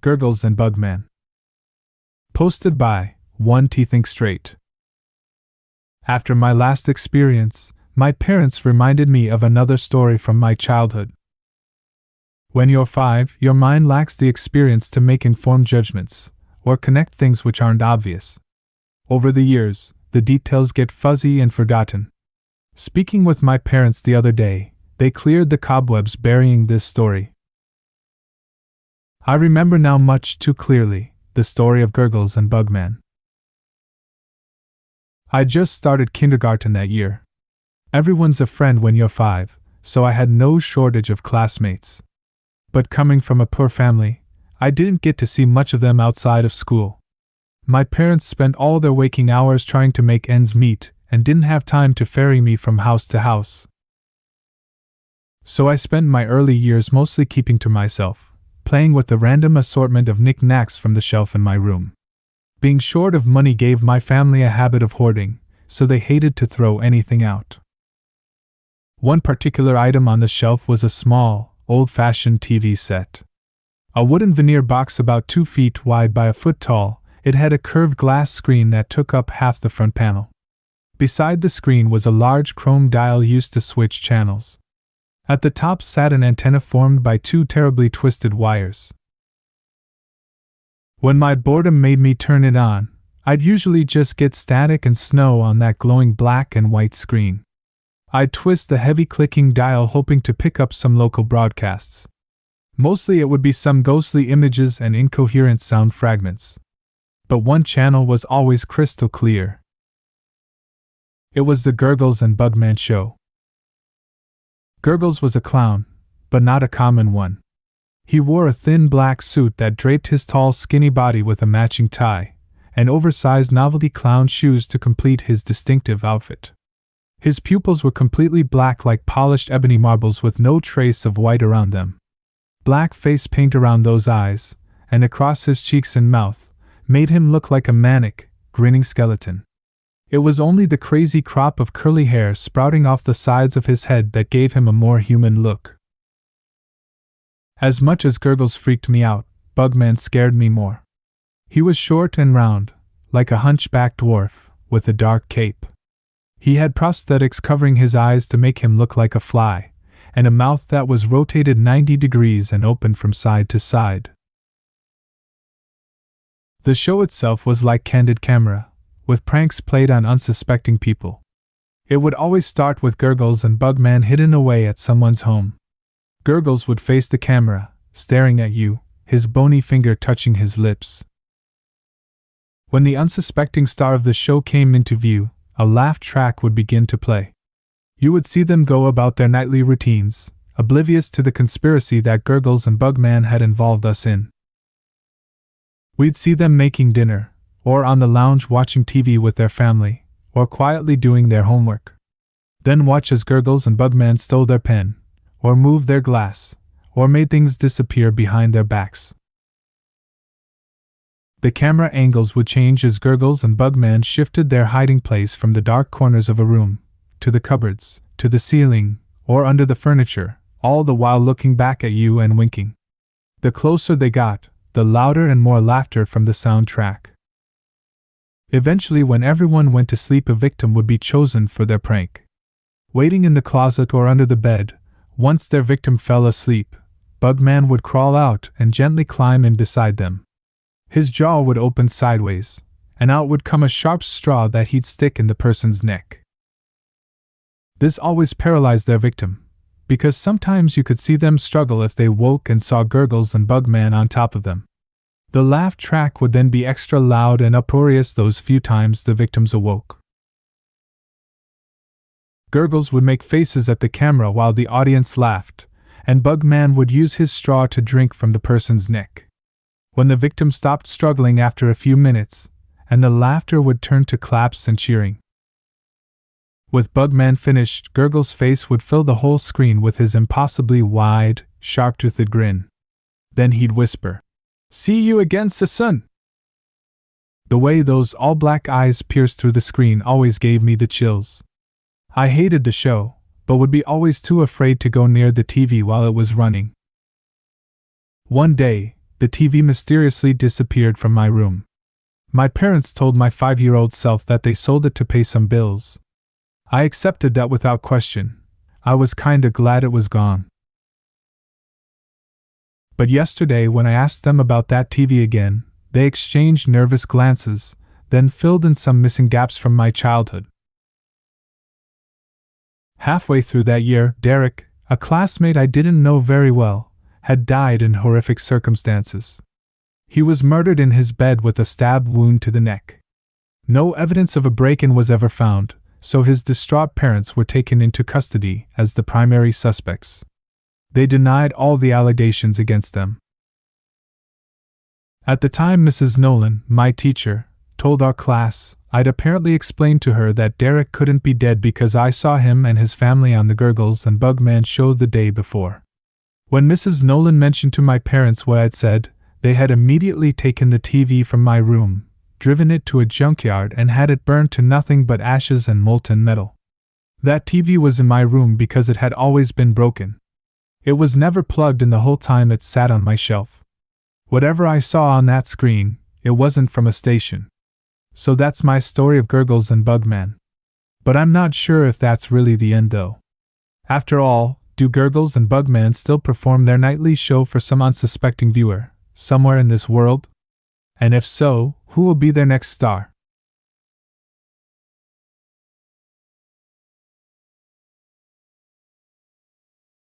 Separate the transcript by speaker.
Speaker 1: Gurgles and Bugman. Posted by One T Think Straight. After my last experience, my parents reminded me of another story from my childhood. When you're 5, your mind lacks the experience to make informed judgments, or connect things which aren't obvious. Over the years, the details get fuzzy and forgotten. Speaking with my parents the other day, they cleared the cobwebs burying this story. I remember now much too clearly the story of Gurgles and Bugman. I just started kindergarten that year. Everyone's a friend when you're 5, so I had no shortage of classmates. But coming from a poor family, I didn't get to see much of them outside of school. My parents spent all their waking hours trying to make ends meet and didn't have time to ferry me from house to house. So I spent my early years mostly keeping to myself, playing with the random assortment of knickknacks from the shelf in my room. Being short of money gave my family a habit of hoarding, so they hated to throw anything out. One particular item on the shelf was a small, old-fashioned TV set. A wooden veneer box about 2 feet wide by a foot tall, it had a curved glass screen that took up half the front panel. Beside the screen was a large chrome dial used to switch channels. At the top sat an antenna formed by 2 terribly twisted wires. When my boredom made me turn it on, I'd usually just get static and snow on that glowing black and white screen. I'd twist the heavy clicking dial hoping to pick up some local broadcasts. Mostly it would be some ghostly images and incoherent sound fragments. But one channel was always crystal clear. It was the Gurgles and Bugman show. Gurgles was a clown, but not a common one. He wore a thin black suit that draped his tall skinny body with a matching tie, and oversized novelty clown shoes to complete his distinctive outfit. His pupils were completely black like polished ebony marbles with no trace of white around them. Black face paint around those eyes, and across his cheeks and mouth, made him look like a manic, grinning skeleton. It was only the crazy crop of curly hair sprouting off the sides of his head that gave him a more human look. As much as Gurgles freaked me out, Bugman scared me more. He was short and round, like a hunchback dwarf, with a dark cape. He had prosthetics covering his eyes to make him look like a fly, and a mouth that was rotated 90 degrees and open from side to side. The show itself was like candid camera, with pranks played on unsuspecting people. It would always start with Gurgles and Bugman hidden away at someone's home. Gurgles would face the camera, staring at you, his bony finger touching his lips. When the unsuspecting star of the show came into view, a laugh track would begin to play. You would see them go about their nightly routines, oblivious to the conspiracy that Gurgles and Bugman had involved us in. We'd see them making dinner, or on the lounge watching TV with their family, or quietly doing their homework. Then watch as Gurgles and Bugman stole their pen, or moved their glass, or made things disappear behind their backs. The camera angles would change as Gurgles and Bugman shifted their hiding place from the dark corners of a room, to the cupboards, to the ceiling, or under the furniture, all the while looking back at you and winking. The closer they got, the louder and more laughter from the soundtrack. Eventually, when everyone went to sleep, a victim would be chosen for their prank. Waiting in the closet or under the bed, once their victim fell asleep, Bugman would crawl out and gently climb in beside them. His jaw would open sideways, and out would come a sharp straw that he'd stick in the person's neck. This always paralyzed their victim, because sometimes you could see them struggle if they woke and saw Gurgles and Bugman on top of them. The laugh track would then be extra loud and uproarious those few times the victims awoke. Gurgles would make faces at the camera while the audience laughed, and Bugman would use his straw to drink from the person's neck. When the victim stopped struggling after a few minutes, and the laughter would turn to claps and cheering. With Bugman finished, Gurgles' face would fill the whole screen with his impossibly wide, sharp-toothed grin. Then he'd whisper, "See you again, son." The way those all-black eyes pierced through the screen always gave me the chills. I hated the show, but would be always too afraid to go near the TV while it was running. One day, the TV mysteriously disappeared from my room. My parents told my 5-year-old self that they sold it to pay some bills. I accepted that without question. I was kinda glad it was gone. But yesterday, when I asked them about that TV again, they exchanged nervous glances, then filled in some missing gaps from my childhood. Halfway through that year, Derek, a classmate I didn't know very well, had died in horrific circumstances. He was murdered in his bed with a stab wound to the neck. No evidence of a break-in was ever found, so his distraught parents were taken into custody as the primary suspects. They denied all the allegations against them. At the time, Mrs. Nolan, my teacher, told our class, I'd apparently explained to her that Derek couldn't be dead because I saw him and his family on the Gurgles and Bugman show the day before. When Mrs. Nolan mentioned to my parents what I'd said, they had immediately taken the TV from my room, driven it to a junkyard, and had it burned to nothing but ashes and molten metal. That TV was in my room because it had always been broken. It was never plugged in the whole time it sat on my shelf. Whatever I saw on that screen, it wasn't from a station. So that's my story of Gurgles and Bugman. But I'm not sure if that's really the end though. After all, do Gurgles and Bugman still perform their nightly show for some unsuspecting viewer, somewhere in this world? And if so, who will be their next star?